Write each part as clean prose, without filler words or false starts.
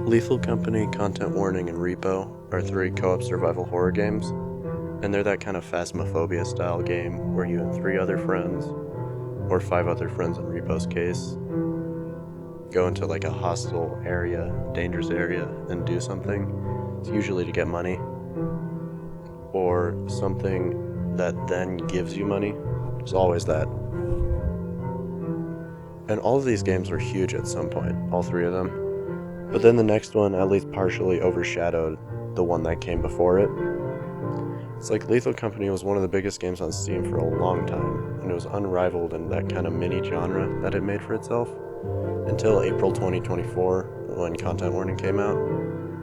Lethal Company, Content Warning, and R.E.P.O are three co-op survival horror games, and they're that kind of Phasmophobia style game where you and three other friends, or five other friends in R.E.P.O's case, go into like a hostile area, dangerous area, and do something. It's usually to get money, or something that then gives you money. It's always that. And all of these games were huge at some point, all three of them. But then the next one at least partially overshadowed the one that came before it. It's like Lethal Company was one of the biggest games on Steam for a long time, and it was unrivaled in that kind of mini genre that it made for itself, until April 2024, when Content Warning came out.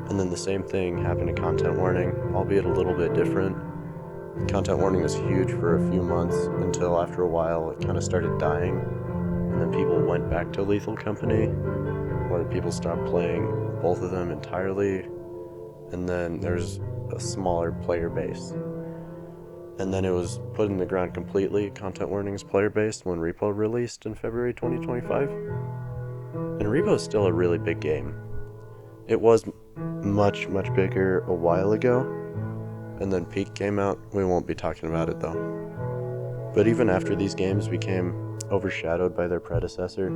And then the same thing happened to Content Warning, albeit a little bit different. Content Warning was huge for a few months, until after a while it kind of started dying, and then people went back to Lethal Company, where people stopped playing both of them entirely, and then there's a smaller player base. And then it was put in the ground completely, Content Warning's player base, when R.E.P.O released in February 2025. And R.E.P.O is still a really big game. It was much bigger a while ago, and then Peak came out. We won't be talking about it though. But even after these games became overshadowed by their predecessor,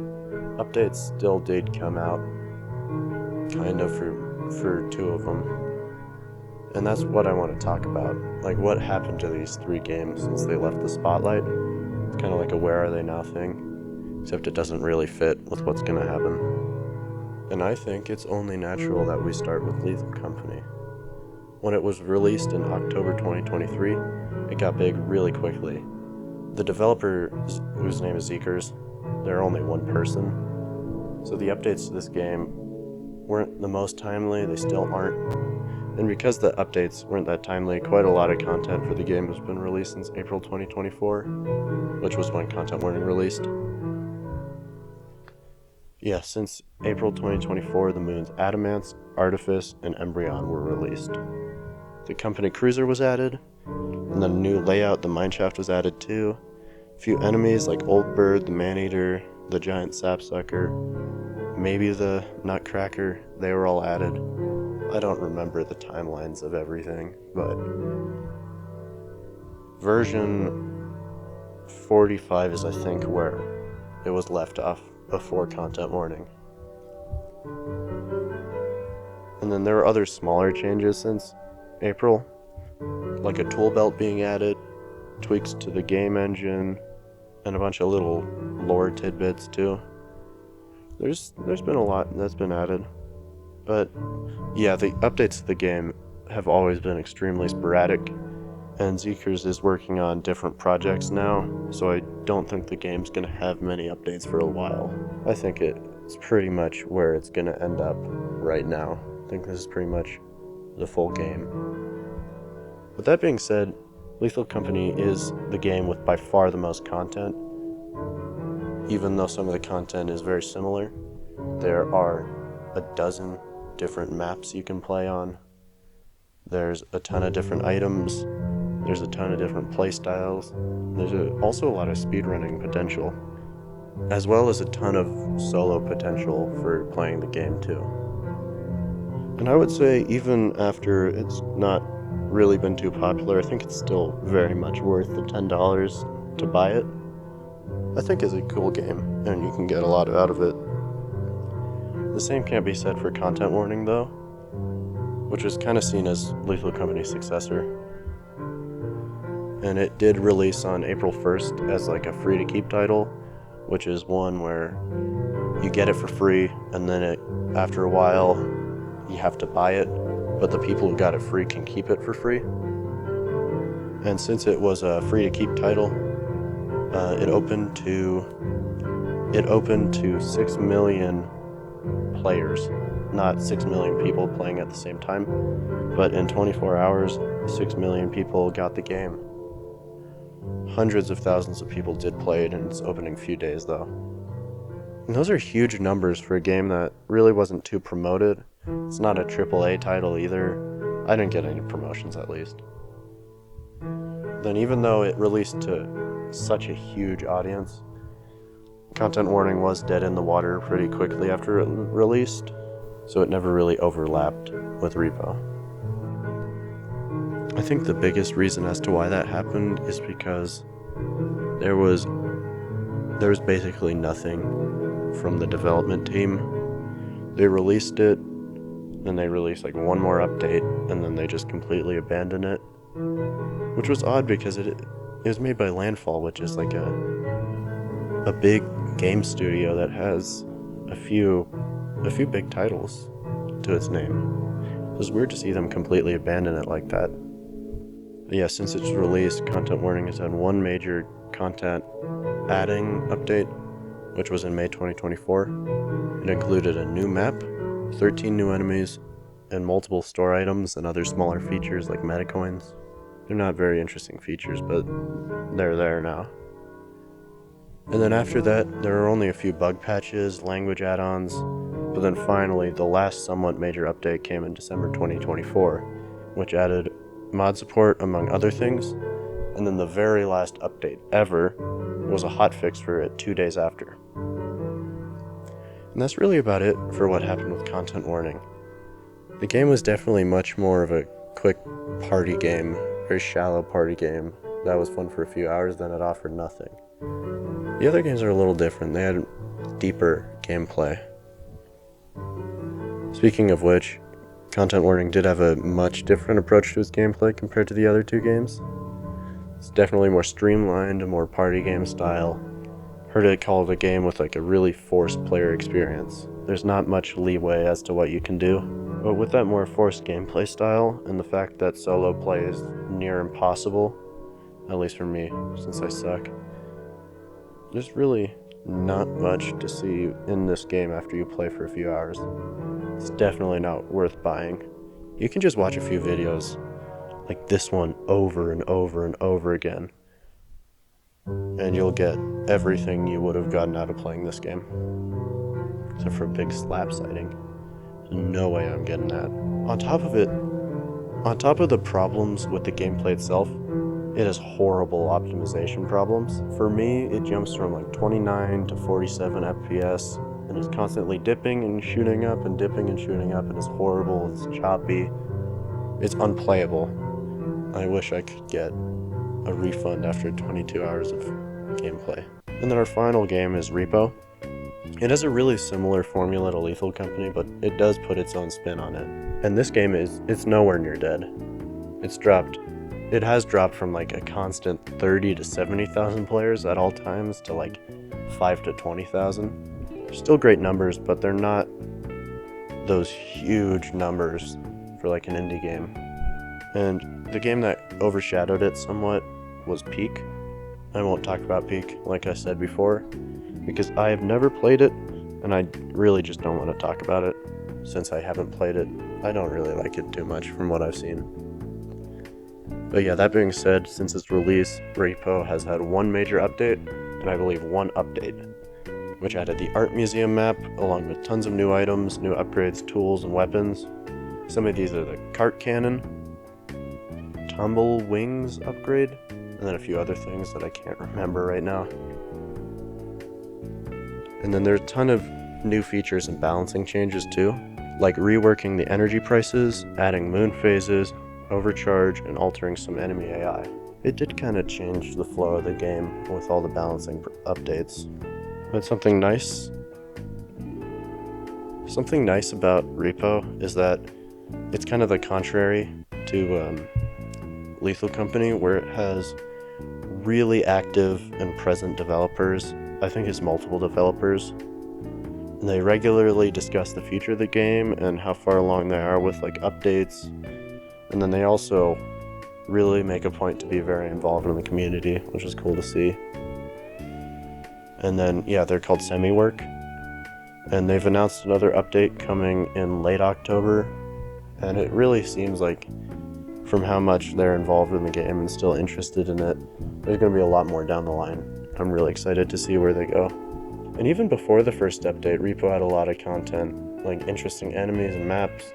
updates still did come out, kind of, for two of them. And that's what I want to talk about. Like, what happened to these three games since they left the spotlight? It's kind of like a where are they now thing, except it doesn't really fit with what's going to happen. And I think it's only natural that we start with Lethal Company. When it was released in October 2023, it got big really quickly. The developer, whose name is Zeekerss, they're only one person, so the updates to this game weren't the most timely. They still aren't. And because the updates weren't that timely, quite a lot of content for the game has been released since April 2024, which was when Content Warning released. Yeah, since April 2024, the moons Adamance, Artifice, and Ambient were released. The company cruiser was added, and then a new layout, the mineshaft, was added too. A few enemies like Old Bird, the Maneater, the giant sapsucker, maybe the Nutcracker, they were all added. I don't remember the timelines of everything, but version 45 is, I think, where it was left off before Content Warning. And then there were other smaller changes since April, like a tool belt being added, tweaks to the game engine, and a bunch of little lore tidbits too. There's been a lot that's been added. But yeah, the updates to the game have always been extremely sporadic, and Zeekerss is working on different projects now, so I don't think the game's gonna have many updates for a while. I think it's pretty much where it's gonna end up right now. I think this is pretty much the full game. With that being said, Lethal Company is the game with by far the most content. Even though some of the content is very similar, there are a dozen different maps you can play on. There's a ton of different items. There's a ton of different playstyles. There's also a lot of speedrunning potential, as well as a ton of solo potential for playing the game too. And I would say even after it's not really been too popular, I think it's still very much worth the $10 to buy it. I think it's a cool game, and you can get a lot out of it. The same can't be said for Content Warning though, which was kind of seen as Lethal Company's successor. And it did release on April 1st as like a free-to-keep title, which is one where you get it for free, and then after a while you have to buy it, but the people who got it free can keep it for free. And since it was a free-to-keep title, it opened to 6 million players, not 6 million people playing at the same time, but in 24 hours, 6 million people got the game. Hundreds of thousands of people did play it in its opening few days though. And those are huge numbers for a game that really wasn't too promoted. It's not a AAA title either. I didn't get any promotions at least. Then even though it released to such a huge audience, Content Warning was dead in the water pretty quickly after it released. so it never really overlapped with R.E.P.O. I think the biggest reason as to why that happened is because there was basically nothing from the development team. They released it, then they released like one more update, and then they just completely abandoned it, which was odd because it was made by Landfall, which is like a big game studio that has a few big titles to its name. It was weird to see them completely abandon it like that. But yeah, since its release, Content Warning has had one major content adding update, which was in May 2024. It included a new map, 13 new enemies, and multiple store items and other smaller features like metacoins. They're not very interesting features, but they're there now. And then after that, there are only a few bug patches, language add-ons, but then finally, the last somewhat major update came in December 2024, which added mod support among other things, and then the very last update ever was a hotfix for it 2 days after. And that's really about it for what happened with Content Warning. The game was definitely much more of a quick party game, very shallow party game that was fun for a few hours, then it offered nothing. The other games are a little different. They had deeper gameplay. Speaking of which, Content Warning did have a much different approach to its gameplay compared to the other two games. It's definitely more streamlined, a more party game style. Heard it called a game with like a really forced player experience. There's not much leeway as to what you can do, but with that more forced gameplay style and the fact that solo play is near impossible, at least for me, since I suck, there's really not much to see in this game after you play for a few hours. It's definitely not worth buying. You can just watch a few videos like this one over and over and over again, and you'll get everything you would have gotten out of playing this game. Except for a big slap sighting. There's no way I'm getting that. On top of the problems with the gameplay itself, it has horrible optimization problems. For me, it jumps from like 29 to 47 FPS, and is constantly dipping and shooting up and dipping and shooting up, and it's horrible, it's choppy, it's unplayable. I wish I could get a refund after 22 hours of gameplay. And then our final game is R.E.P.O. It has a really similar formula to Lethal Company, but it does put its own spin on it. And this game it's nowhere near dead. It has dropped from like a constant 30 to 70,000 players at all times to like 5 to 20,000. Still great numbers, but they're not those huge numbers for like an indie game. And the game that overshadowed it somewhat was Peak. I won't talk about Peak, like I said before, because I have never played it, and I really just don't want to talk about it. Since I haven't played it, I don't really like it too much from what I've seen. But yeah, that being said, since its release, R.E.P.O. has had one major update, and I believe one update, which added the art museum map, along with tons of new items, new upgrades, tools, and weapons. Some of these are the cart cannon, tumble wings upgrade, and then a few other things that I can't remember right now. And then there's a ton of new features and balancing changes too, like reworking the energy prices, adding moon phases, overcharge, and altering some enemy AI. It did kind of change the flow of the game with all the balancing updates. But something nice about R.E.P.O. is that it's kind of the contrary to Lethal Company, where it has really active and present developers. I think it's multiple developers. And they regularly discuss the future of the game and how far along they are with like updates. And then they also really make a point to be very involved in the community, which is cool to see. And then, yeah, they're called Semiwork. And they've announced another update coming in late October. And it really seems like, from how much they're involved in the game and still interested in it, there's going to be a lot more down the line. I'm really excited to see where they go. And even before the first update, R.E.P.O. had a lot of content, like interesting enemies and maps.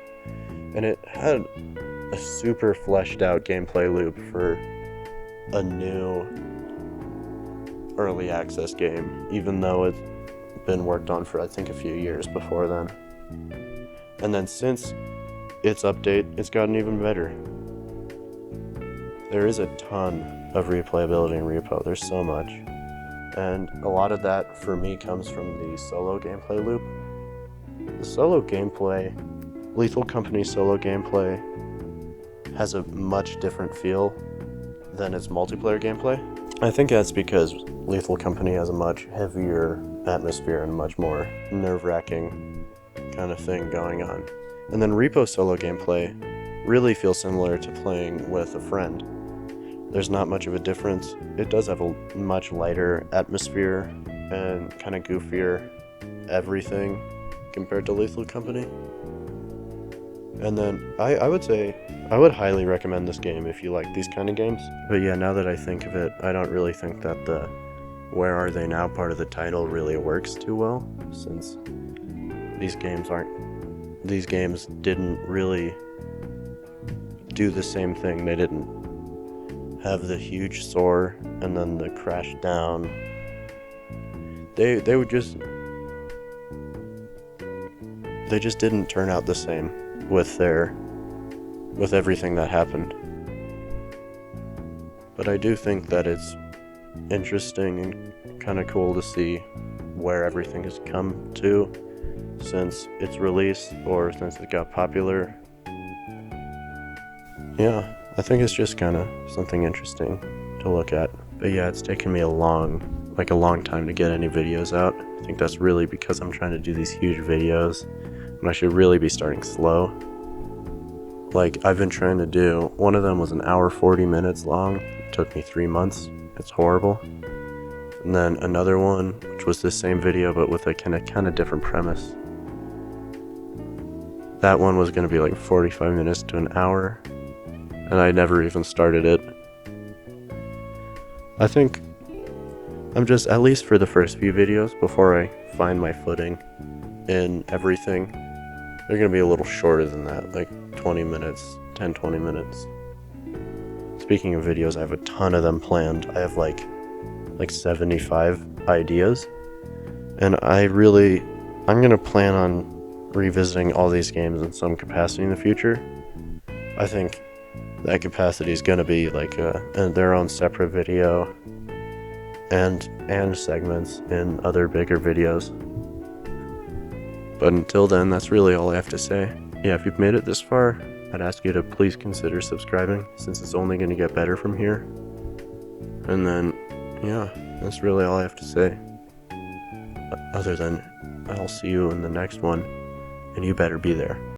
And it had a super fleshed out gameplay loop for a new early access game, even though it's been worked on for I think a few years before then. And then since its update, it's gotten even better. There is a ton of replayability in R.E.P.O. There's so much. And a lot of that, for me, comes from the solo gameplay loop. The solo gameplay, Lethal Company solo gameplay, has a much different feel than its multiplayer gameplay. I think that's because Lethal Company has a much heavier atmosphere and much more nerve-wracking kind of thing going on. And then R.E.P.O. solo gameplay really feels similar to playing with a friend. There's not much of a difference. It does have a much lighter atmosphere and kind of goofier everything compared to Lethal Company. And then I would say I would highly recommend this game if you like these kind of games. But yeah, now that I think of it, I don't really think that the "Where Are They Now" part of the title really works too well, since these games didn't really do the same thing. They didn't have the huge soar and then the crash down. They just didn't turn out the same with everything that happened. But I do think that it's interesting and kind of cool to see where everything has come to since its release, or since it got popular. Yeah, I think it's just kind of something interesting to look at. But yeah, it's taken me a long time to get any videos out. I think that's really because I'm trying to do these huge videos, and I should really be starting slow. Like, I've been trying to do, one of them was an hour 40 minutes long. It took me 3 months. It's horrible. And then another one, which was the same video but with a kind of different premise. That one was going to be like 45 minutes to an hour, and I never even started it. I think I'm just, at least for the first few videos, before I find my footing in everything, they're going to be a little shorter than that, like 20 minutes, 10-20 minutes. Speaking of videos, I have a ton of them planned. I have like 75 ideas, and I'm going to plan on revisiting all these games in some capacity in the future. I think that capacity is going to be like their own separate video and segments in other bigger videos. But until then, that's really all I have to say. Yeah, if you've made it this far, I'd ask you to please consider subscribing, since it's only going to get better from here. And then, yeah, that's really all I have to say. Other than, I'll see you in the next one, and you better be there.